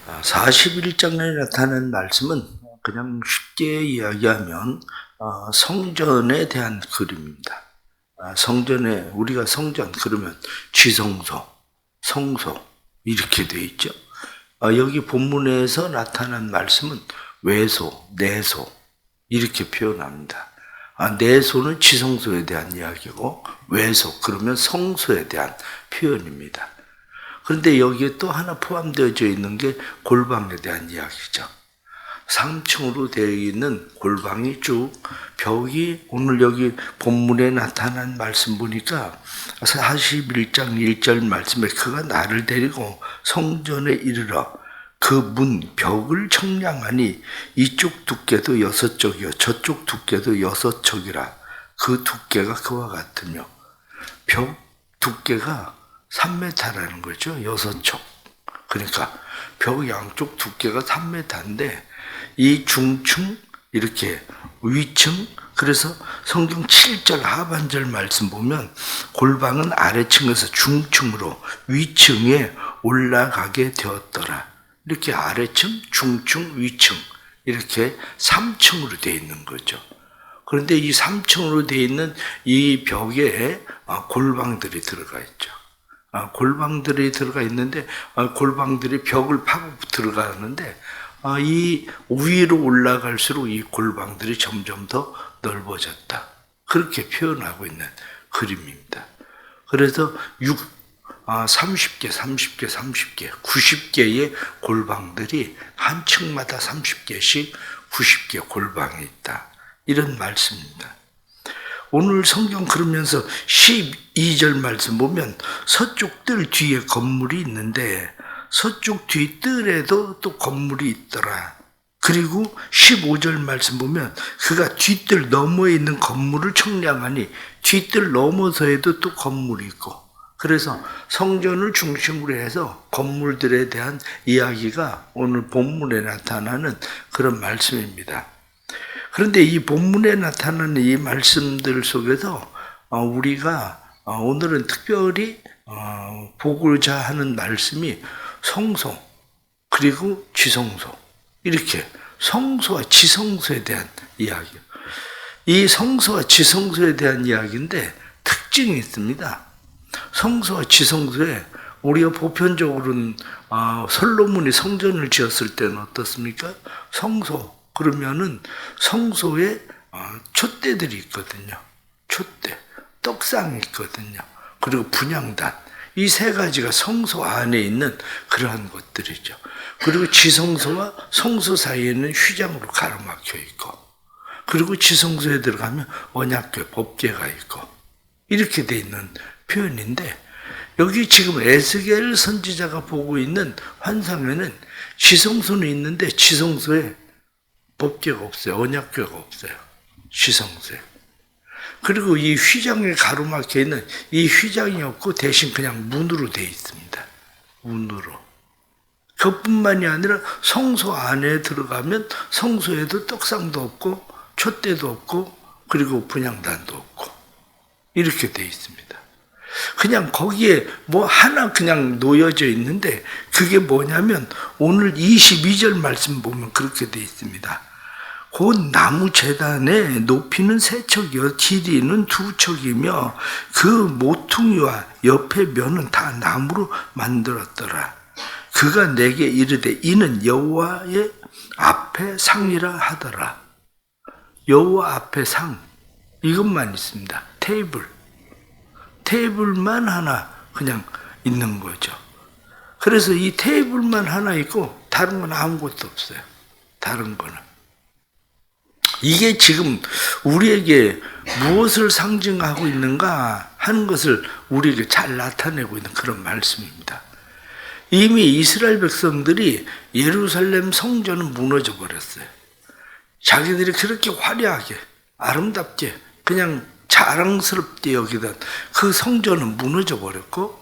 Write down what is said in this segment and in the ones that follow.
41장에 나타난 말씀은 그냥 쉽게 이야기하면 성전에 대한 그림입니다. 성전에 우리가 성전 그러면 지성소, 성소 이렇게 되어 있죠. 여기 본문에서 나타난 말씀은 외소, 내소 이렇게 표현합니다. 내소는 지성소에 대한 이야기고 외소 그러면 성소에 대한 표현입니다. 그런데 여기에 또 하나 포함되어져 있는 게 골방에 대한 이야기죠. 3층으로 되어 있는 골방이 쭉 벽이 오늘 여기 본문에 나타난 말씀 보니까 41장 1절 말씀에 그가 나를 데리고 성전에 이르러 그 문 벽을 청량하니 이쪽 두께도 6쪽이요 저쪽 두께도 6쪽이라 그 두께가 그와 같으며 벽 두께가 3m라는 거죠. 6쪽. 그러니까 벽 양쪽 두께가 3m인데 이 중층 이렇게 위층 그래서 성경 7절 하반절 말씀 보면 골방은 아래층에서 중층으로 위층에 올라가게 되었더라. 이렇게 아래층, 중층, 위층 이렇게 3층으로 되어 있는 거죠. 그런데 이 3층으로 되어 있는 이 벽에 골방들이 들어가 있죠. 골방들이 들어가 있는데 골방들이 벽을 파고 들어가는데 이 위로 올라갈수록 이 골방들이 점점 더 넓어졌다. 그렇게 표현하고 있는 그림입니다. 그래서 30개, 30개, 30개, 90개의 골방들이 한 층마다 30개씩 90개 골방이 있다. 이런 말씀입니다. 오늘 성경 그러면서 12절 말씀 보면 서쪽 뜰 뒤에 건물이 있는데 서쪽 뒤뜰에도 또 건물이 있더라. 그리고 15절 말씀 보면 그가 뒤뜰 너머에 있는 건물을 청량하니 뒤뜰 넘어서에도 또 건물이 있고 그래서 성전을 중심으로 해서 건물들에 대한 이야기가 오늘 본문에 나타나는 그런 말씀입니다. 그런데 이 본문에 나타나는 이 말씀들 속에서 우리가 오늘은 특별히 보고자 하는 말씀이 성소 그리고 지성소 이렇게 성소와 지성소에 대한 이야기. 이 성소와 지성소에 대한 이야기인데 특징이 있습니다. 성소와 지성소에 우리가 보편적으로는 솔로몬이 성전을 지었을 때는 어떻습니까? 성소 그러면은 성소에 촛대들이 있거든요. 촛대, 떡상이 있거든요. 그리고 분향단 이 세 가지가 성소 안에 있는 그러한 것들이죠. 그리고 지성소와 성소 사이에는 휘장으로 가로막혀 있고 그리고 지성소에 들어가면 언약궤, 법궤가 있고 이렇게 돼 있는 표현인데 여기 지금 에스겔 선지자가 보고 있는 환상에는 지성소는 있는데 지성소에 법궤가 없어요. 언약궤가 없어요. 지성소에. 그리고 이 휘장에 가로막혀 있는 이 휘장이 없고 대신 그냥 문으로 되어 있습니다. 문으로. 그뿐만이 아니라 성소 안에 들어가면 성소에도 떡상도 없고 촛대도 없고 그리고 분향단도 없고 이렇게 되어 있습니다. 그냥 거기에 뭐 하나 그냥 놓여져 있는데 그게 뭐냐면 오늘 22절 말씀 보면 그렇게 되어 있습니다. 곧 나무 제단의 높이는 3척이요 길이는 2척이며 그 모퉁이와 옆에 면은 다 나무로 만들었더라. 그가 내게 이르되 이는 여호와의 앞에 상이라 하더라. 여호와 앞에 상 이것만 있습니다. 테이블만 하나 그냥 있는 거죠. 그래서 이 테이블만 하나 있고 다른 건 아무것도 없어요. 다른 거는. 이게 지금 우리에게 무엇을 상징하고 있는가 하는 것을 우리에게 잘 나타내고 있는 그런 말씀입니다. 이미 이스라엘 백성들이 예루살렘 성전은 무너져 버렸어요. 자기들이 그렇게 화려하게 아름답게 그냥 자랑스럽게 여기던 그 성전은 무너져 버렸고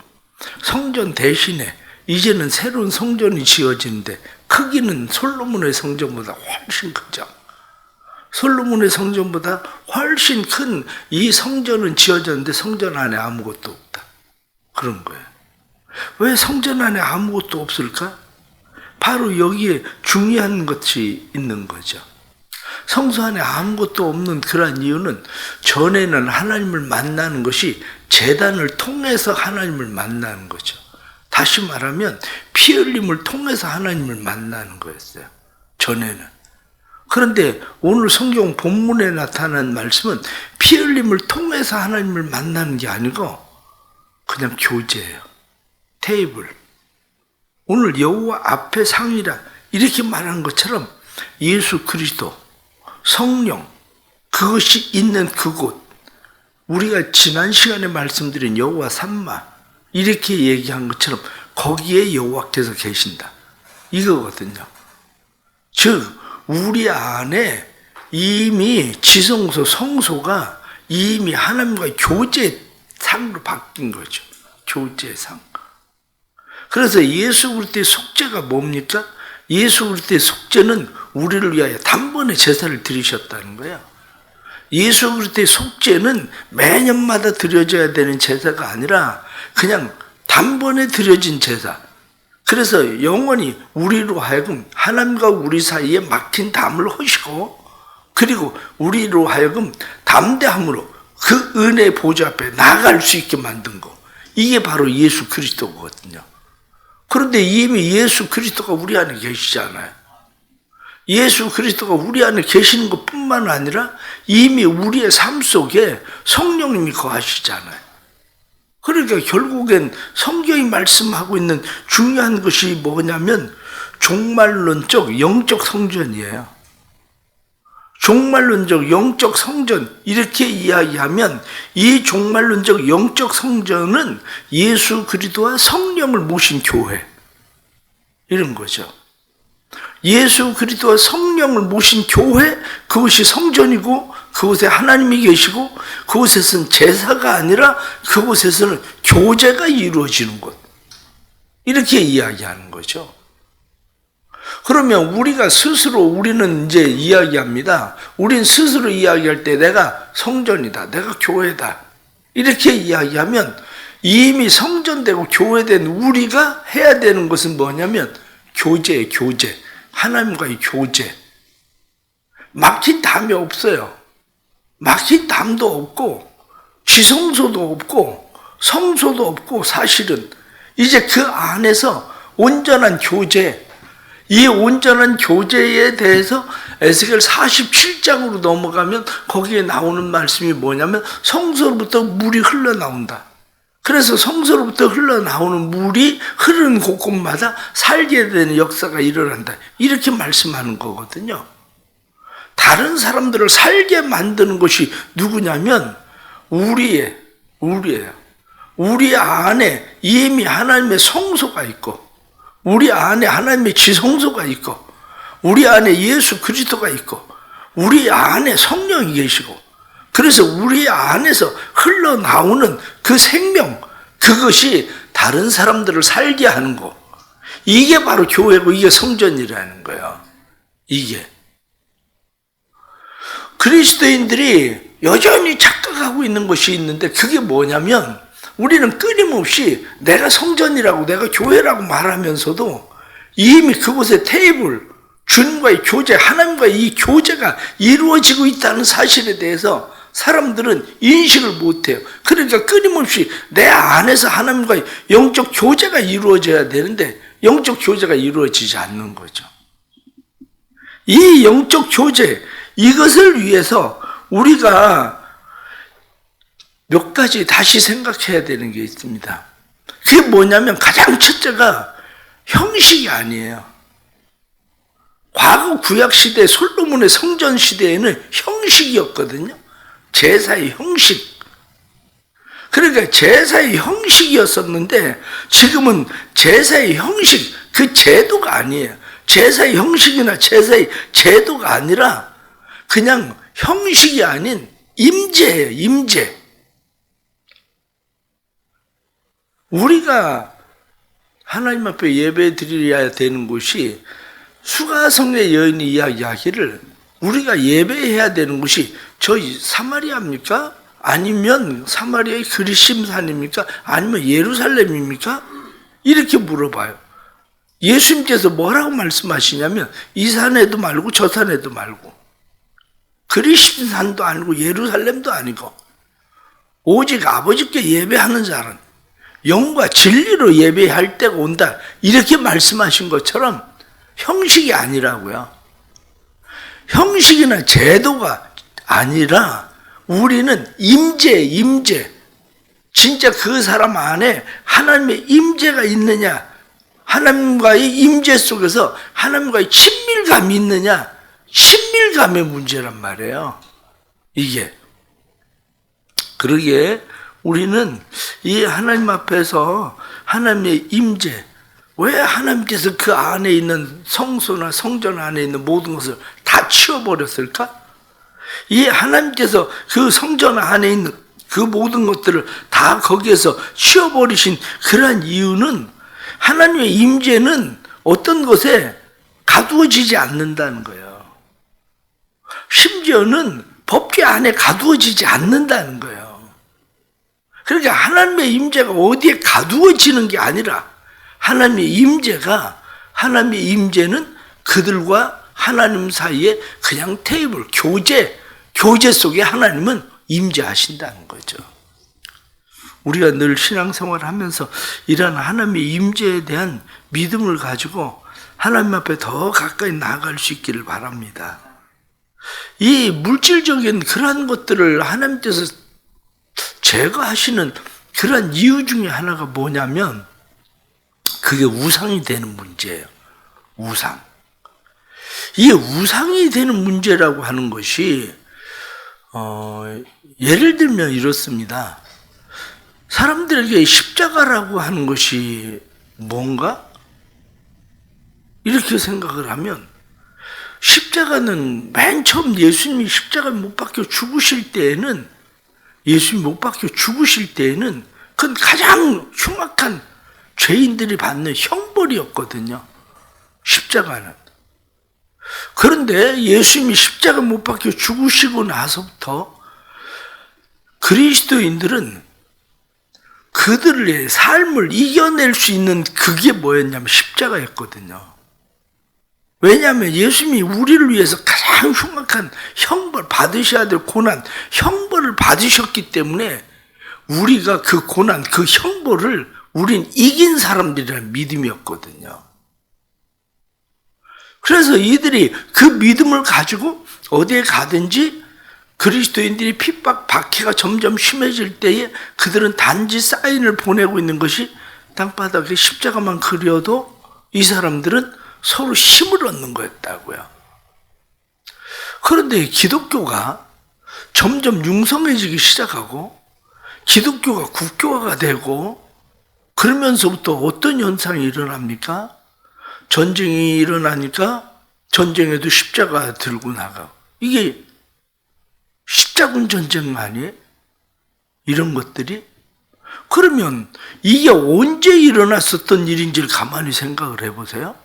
성전 대신에 이제는 새로운 성전이 지어지는데 크기는 솔로몬의 성전보다 훨씬 크죠. 솔로몬의 성전보다 훨씬 큰 이 성전은 지어졌는데 성전 안에 아무것도 없다. 그런 거예요. 왜 성전 안에 아무것도 없을까? 바로 여기에 중요한 것이 있는 거죠. 성소 안에 아무것도 없는 그러한 이유는 전에는 하나님을 만나는 것이 제단을 통해서 하나님을 만나는 거죠. 다시 말하면 피 흘림을 통해서 하나님을 만나는 거였어요. 전에는. 그런데 오늘 성경 본문에 나타난 말씀은 피 흘림을 통해서 하나님을 만나는 게 아니고 그냥 교제예요. 테이블. 오늘 여호와 앞에 상이라 이렇게 말하는 것처럼 예수 그리스도, 성령, 그것이 있는 그곳, 우리가 지난 시간에 말씀드린 여호와 삼마 이렇게 얘기한 것처럼 거기에 여호와께서 계신다. 이거거든요. 즉 우리 안에 이미 지성소, 성소가 이미 하나님과의 교제 상으로 바뀐 거죠. 교제 상. 그래서 예수 그리스도의 속죄가 뭡니까? 예수 그리스도의 속죄는 우리를 위하여 단번에 제사를 드리셨다는 거예요. 예수 그리스도의 속죄는 매년마다 드려져야 되는 제사가 아니라 그냥 단번에 드려진 제사. 그래서 영원히 우리로 하여금 하나님과 우리 사이에 막힌 담을 허시고 그리고 우리로 하여금 담대함으로 그 은혜의 보좌 앞에 나아갈 수 있게 만든 거. 이게 바로 예수 그리스도거든요. 그런데 이미 예수 그리스도가 우리 안에 계시잖아요. 예수 그리스도가 우리 안에 계시는 것뿐만 아니라 이미 우리의 삶 속에 성령님이 거하시잖아요. 그러니까 결국엔 성경이 말씀하고 있는 중요한 것이 뭐냐면 종말론적 영적 성전이에요. 종말론적 영적 성전 이렇게 이야기하면 이 종말론적 영적 성전은 예수 그리스도와 성령을 모신 교회 이런 거죠. 예수 그리스도와 성령을 모신 교회, 그것이 성전이고 그곳에 하나님이 계시고 그곳에서는 제사가 아니라 그곳에서는 교제가 이루어지는 곳 이렇게 이야기하는 거죠. 그러면 우리가 스스로 우리는 이제 이야기합니다. 우린 스스로 이야기할 때 내가 성전이다, 내가 교회다 이렇게 이야기하면 이미 성전되고 교회된 우리가 해야 되는 것은 뭐냐면 교제예요. 교제. 하나님과의 교제. 막힌 담이 없어요. 막힌 담도 없고 지성소도 없고 성소도 없고 사실은 이제 그 안에서 온전한 교제, 이 온전한 교제에 대해서 에스겔 47장으로 넘어가면 거기에 나오는 말씀이 뭐냐면 성소로부터 물이 흘러나온다. 그래서 성소로부터 흘러나오는 물이 흐르는 곳곳마다 살게 되는 역사가 일어난다. 이렇게 말씀하는 거거든요. 다른 사람들을 살게 만드는 것이 누구냐면 우리예요. 우리 안에 이미 하나님의 성소가 있고 우리 안에 하나님의 지성소가 있고 우리 안에 예수 그리스도가 있고 우리 안에 성령이 계시고 그래서 우리 안에서 흘러나오는 그 생명, 그것이 다른 사람들을 살게 하는 거. 이게 바로 교회고 이게 성전이라는 거예요. 이게. 그리스도인들이 여전히 착각하고 있는 것이 있는데 그게 뭐냐면 우리는 끊임없이 내가 성전이라고 내가 교회라고 말하면서도 이미 그곳에 테이블, 주님과의 교제, 하나님과의 이 교제가 이루어지고 있다는 사실에 대해서 사람들은 인식을 못해요. 그러니까 끊임없이 내 안에서 하나님과의 영적 교제가 이루어져야 되는데 영적 교제가 이루어지지 않는 거죠. 이 영적 교제, 이것을 위해서 우리가 몇 가지 다시 생각해야 되는 게 있습니다. 그게 뭐냐면 가장 첫째가 형식이 아니에요. 과거 구약시대 솔로몬의 성전시대에는 형식이었거든요. 제사의 형식. 그러니까 제사의 형식이었었는데 지금은 제사의 형식, 그 제도가 아니에요. 제사의 형식이나 제사의 제도가 아니라 그냥 형식이 아닌 임재예요. 임재. 우리가 하나님 앞에 예배 드려야 되는 곳이 수가성의 여인이 이야기하기를 우리가 예배해야 되는 곳이 저희 사마리아입니까? 아니면 사마리아의 그리심산입니까? 아니면 예루살렘입니까? 이렇게 물어봐요. 예수님께서 뭐라고 말씀하시냐면 이 산에도 말고 저 산에도 말고 그리신 산도 아니고 예루살렘도 아니고 오직 아버지께 예배하는 자는 영과 진리로 예배할 때가 온다. 이렇게 말씀하신 것처럼 형식이 아니라고요. 형식이나 제도가 아니라 우리는 임재. 진짜 그 사람 안에 하나님의 임재가 있느냐, 하나님과의 임재 속에서 하나님과의 친밀감이 있느냐, 친밀감의 문제란 말이에요. 이게. 그러기에 우리는 이 하나님 앞에서 하나님의 임재, 왜 하나님께서 그 안에 있는 성소나 성전 안에 있는 모든 것을 다 치워버렸을까? 이 하나님께서 그 성전 안에 있는 그 모든 것들을 다 거기에서 치워버리신 그러한 이유는 하나님의 임재는 어떤 것에 가두어지지 않는다는 거예요. 심지어는 법궤 안에 가두어지지 않는다는 거예요. 그러니까 하나님의 임재가 어디에 가두어지는 게 아니라 하나님의 임재는 그들과 하나님 사이에 그냥 테이블, 교제 속에 하나님은 임재하신다는 거죠. 우리가 늘 신앙생활을 하면서 이러한 하나님의 임재에 대한 믿음을 가지고 하나님 앞에 더 가까이 나아갈 수 있기를 바랍니다. 이 물질적인 그러한 것들을 하나님께서 제거하시는 그러한 이유 중에 하나가 뭐냐면 그게 우상이 되는 문제예요. 우상. 이 우상이 되는 문제라고 하는 것이 예를 들면 이렇습니다. 사람들에게 십자가라고 하는 것이 뭔가? 이렇게 생각을 하면 십자가는 맨 처음 예수님이 십자가에 못 박혀 죽으실 때에는 그건 가장 흉악한 죄인들이 받는 형벌이었거든요. 십자가는. 그런데 예수님이 십자가 못 박혀 죽으시고 나서부터 그리스도인들은 그들의 삶을 이겨낼 수 있는 그게 뭐였냐면 십자가였거든요. 왜냐하면 예수님이 우리를 위해서 가장 흉악한 형벌, 받으셔야 될 고난, 형벌을 받으셨기 때문에 우리가 그 고난, 그 형벌을 우린 이긴 사람들이라는 믿음이었거든요. 그래서 이들이 그 믿음을 가지고 어디에 가든지 그리스도인들이 핍박, 박해가 점점 심해질 때에 그들은 단지 사인을 보내고 있는 것이 땅바닥에 십자가만 그려도 이 사람들은 서로 힘을 얻는 거였다고요. 그런데 기독교가 점점 융성해지기 시작하고 기독교가 국교화가 되고 그러면서부터 어떤 현상이 일어납니까? 전쟁이 일어나니까 전쟁에도 십자가 들고 나가고 이게 십자군 전쟁 아니에요? 이런 것들이? 그러면 이게 언제 일어났었던 일인지를 가만히 생각을 해보세요.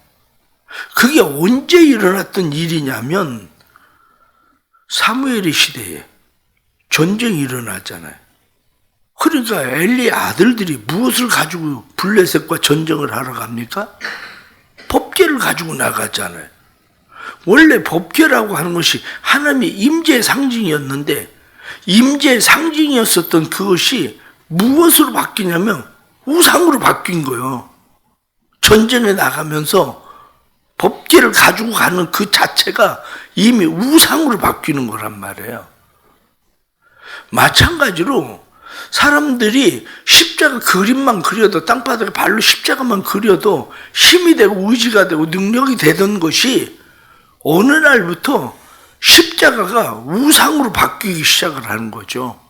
그게 언제 일어났던 일이냐면 사무엘의 시대에 전쟁이 일어났잖아요. 그러니까 엘리의 아들들이 무엇을 가지고 블레셋과 전쟁을 하러 갑니까? 법궤를 가지고 나갔잖아요. 원래 법궤라고 하는 것이 하나님의 임재의 상징이었는데 임재의 상징이었었던 그것이 무엇으로 바뀌냐면 우상으로 바뀐 거예요. 전쟁에 나가면서 법궤를 가지고 가는 그 자체가 이미 우상으로 바뀌는 거란 말이에요. 마찬가지로 사람들이 십자가 그림만 그려도 땅바닥에 발로 십자가만 그려도 힘이 되고 의지가 되고 능력이 되던 것이 어느 날부터 십자가가 우상으로 바뀌기 시작을 하는 거죠.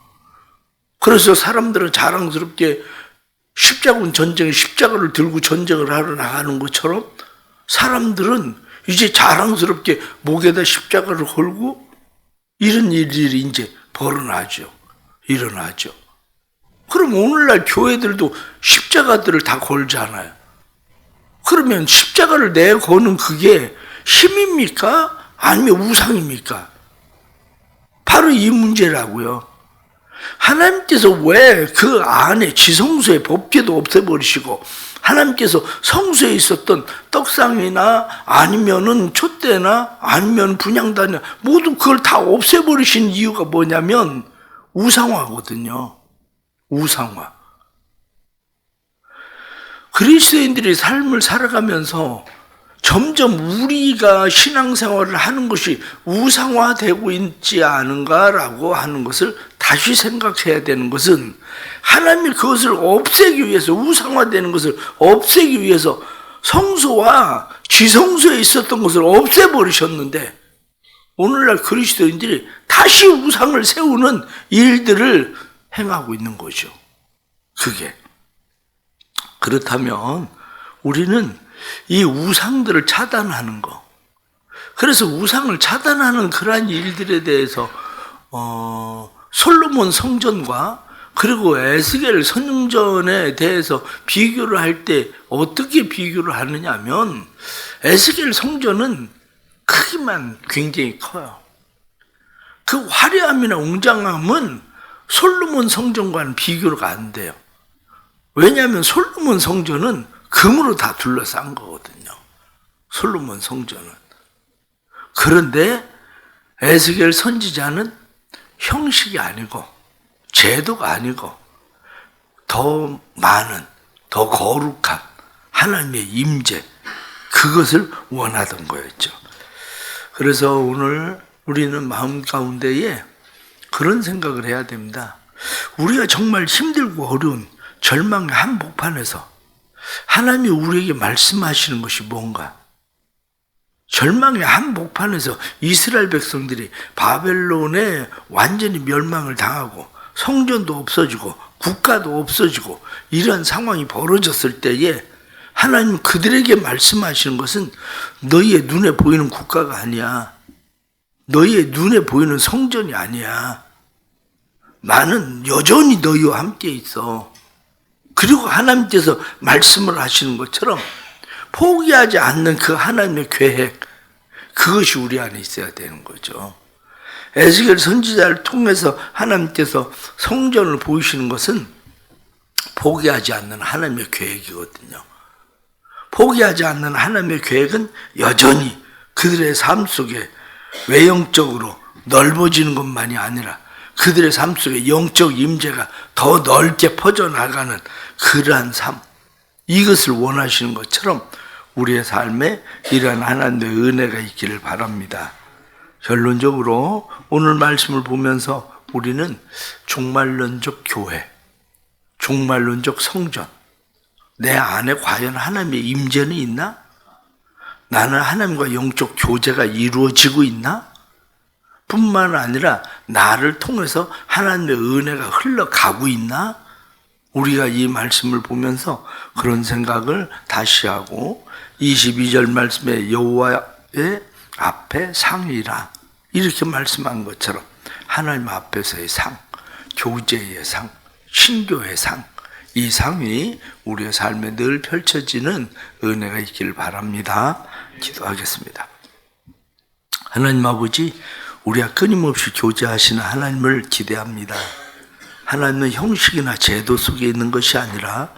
그래서 사람들은 자랑스럽게 십자군 전쟁에 십자가를 들고 전쟁을 하러 나가는 것처럼 사람들은 이제 자랑스럽게 목에다 십자가를 걸고 이런 일들이 이제 일어나죠. 그럼 오늘날 교회들도 십자가들을 다 걸잖아요. 그러면 십자가를 내거는 그게 힘입니까? 아니면 우상입니까? 바로 이 문제라고요. 하나님께서 왜 그 안에 지성소의 법궤도 없애버리시고 하나님께서 성소에 있었던 떡상이나 아니면은 촛대나 아니면 분향단이나 모두 그걸 다 없애버리신 이유가 뭐냐면 우상화거든요. 우상화. 그리스도인들이 삶을 살아가면서 점점 우리가 신앙생활을 하는 것이 우상화되고 있지 않은가라고 하는 것을 다시 생각해야 되는 것은 하나님이 그것을 없애기 위해서, 우상화되는 것을 없애기 위해서 성소와 지성소에 있었던 것을 없애버리셨는데 오늘날 그리스도인들이 다시 우상을 세우는 일들을 행하고 있는 거죠. 그게. 그렇다면 우리는 이 우상들을 차단하는 거, 그래서 우상을 차단하는 그러한 일들에 대해서 솔로몬 성전과 그리고 에스겔 성전에 대해서 비교를 할 때 어떻게 비교를 하느냐 하면 에스겔 성전은 크기만 굉장히 커요. 그 화려함이나 웅장함은 솔로몬 성전과는 비교가 안 돼요. 왜냐하면 솔로몬 성전은 금으로 다 둘러싼 거거든요. 솔로몬 성전은. 그런데 에스겔 선지자는 형식이 아니고 제도가 아니고 더 많은, 더 거룩한 하나님의 임재, 그것을 원하던 거였죠. 그래서 오늘 우리는 마음 가운데에 그런 생각을 해야 됩니다. 우리가 정말 힘들고 어려운 절망의 한복판에서 하나님이 우리에게 말씀하시는 것이 뭔가? 절망의 한복판에서 이스라엘 백성들이 바벨론에 완전히 멸망을 당하고 성전도 없어지고 국가도 없어지고 이런 상황이 벌어졌을 때에 하나님 그들에게 말씀하시는 것은 너희의 눈에 보이는 국가가 아니야. 너희의 눈에 보이는 성전이 아니야. 나는 여전히 너희와 함께 있어. 그리고 하나님께서 말씀을 하시는 것처럼 포기하지 않는 그 하나님의 계획, 그것이 우리 안에 있어야 되는 거죠. 에스겔 선지자를 통해서 하나님께서 성전을 보이시는 것은 포기하지 않는 하나님의 계획이거든요. 포기하지 않는 하나님의 계획은 여전히 그들의 삶 속에 외형적으로 넓어지는 것만이 아니라 그들의 삶 속에 영적 임재가 더 넓게 퍼져나가는 그러한 삶, 이것을 원하시는 것처럼 우리의 삶에 이러한 하나님의 은혜가 있기를 바랍니다. 결론적으로 오늘 말씀을 보면서 우리는 종말론적 교회, 종말론적 성전, 내 안에 과연 하나님의 임재는 있나? 나는 하나님과 영적 교제가 이루어지고 있나? 뿐만 아니라 나를 통해서 하나님의 은혜가 흘러가고 있나? 우리가 이 말씀을 보면서 그런 생각을 다시 하고 22절 말씀에 여호와의 앞에 상이라 이렇게 말씀한 것처럼 하나님 앞에서의 상, 교제의 상, 신교의 상, 이 상이 우리의 삶에 늘 펼쳐지는 은혜가 있기를 바랍니다. 기도하겠습니다. 하나님 아버지, 우리가 끊임없이 교제하시는 하나님을 기대합니다. 하나님은 형식이나 제도 속에 있는 것이 아니라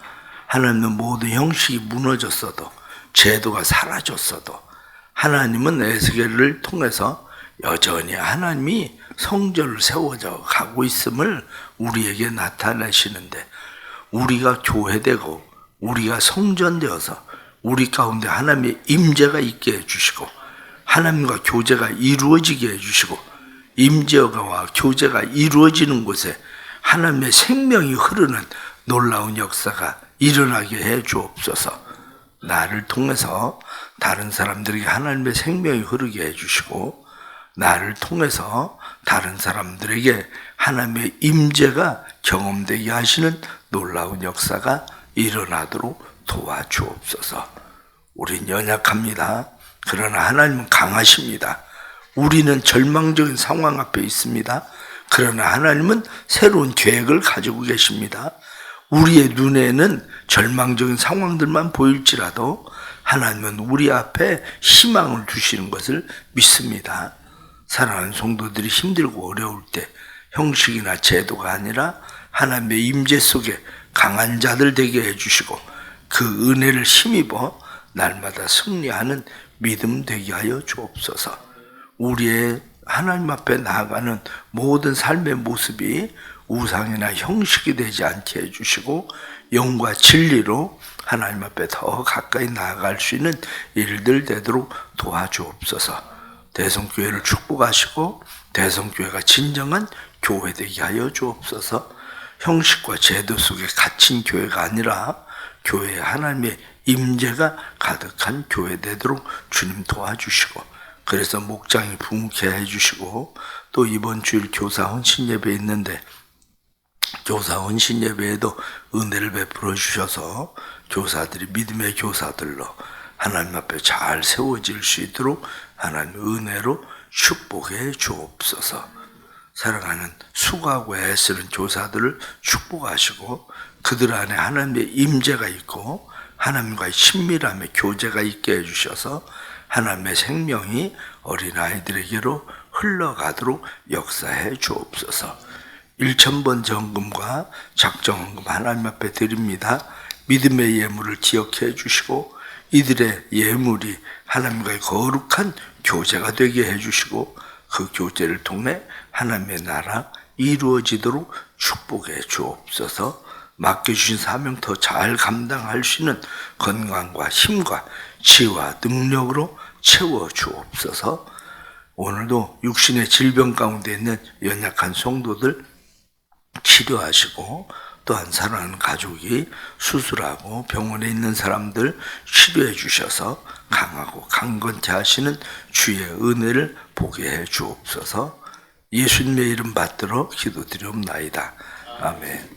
하나님은 모든 형식이 무너졌어도 제도가 사라졌어도 하나님은 에스겔을 통해서 여전히 하나님이 성전을 세워져 가고 있음을 우리에게 나타내시는데 우리가 교회되고 우리가 성전되어서 우리 가운데 하나님의 임재가 있게 해주시고 하나님과 교제가 이루어지게 해주시고 임재와 교제가 이루어지는 곳에 하나님의 생명이 흐르는 놀라운 역사가 일어나게 해 주옵소서. 나를 통해서 다른 사람들에게 하나님의 생명이 흐르게 해주시고 나를 통해서 다른 사람들에게 하나님의 임재가 경험되게 하시는 놀라운 역사가 일어나도록 도와주옵소서. 우린 연약합니다. 그러나 하나님은 강하십니다. 우리는 절망적인 상황 앞에 있습니다. 그러나 하나님은 새로운 계획을 가지고 계십니다. 우리의 눈에는 절망적인 상황들만 보일지라도 하나님은 우리 앞에 희망을 주시는 것을 믿습니다. 사랑하는 성도들이 힘들고 어려울 때 형식이나 제도가 아니라 하나님의 임재 속에 강한 자들 되게 해주시고 그 은혜를 힘입어 날마다 승리하는 믿음 되게 하여 주옵소서. 우리의 하나님 앞에 나아가는 모든 삶의 모습이 우상이나 형식이 되지 않게 해주시고 영과 진리로 하나님 앞에 더 가까이 나아갈 수 있는 일들 되도록 도와주옵소서. 대성교회를 축복하시고 대성교회가 진정한 교회 되게 하여 주옵소서. 형식과 제도 속에 갇힌 교회가 아니라 교회에 하나님의 임재가 가득한 교회 되도록 주님 도와주시고, 그래서 목장이 부흥케 해주시고, 또 이번 주일 교사 헌신 예배 있는데 교사 헌신 예배에도 은혜를 베풀어 주셔서 교사들이 믿음의 교사들로 하나님 앞에 잘 세워질 수 있도록 하나님의 은혜로 축복해 주옵소서. 사랑하는 수고하고 애쓰는 교사들을 축복하시고 그들 안에 하나님의 임재가 있고 하나님과의 친밀함의 교제가 있게 해주셔서 하나님의 생명이 어린아이들에게로 흘러가도록 역사해 주옵소서. 1,000번 정금과 작정헌금 하나님 앞에 드립니다. 믿음의 예물을 기억해 주시고 이들의 예물이 하나님과의 거룩한 교제가 되게 해주시고 그 교제를 통해 하나님의 나라 이루어지도록 축복해 주옵소서. 맡겨주신 사명 더 잘 감당할 수 있는 건강과 힘과 지혜와 능력으로 채워 주옵소서. 오늘도 육신의 질병 가운데 있는 연약한 성도들 치료하시고, 또한 사랑하는 가족이 수술하고 병원에 있는 사람들 치료해 주셔서 강하고 강건케 하시는 주의 은혜를 보게 해 주옵소서. 예수님의 이름 받들어 기도드리옵나이다. 아멘.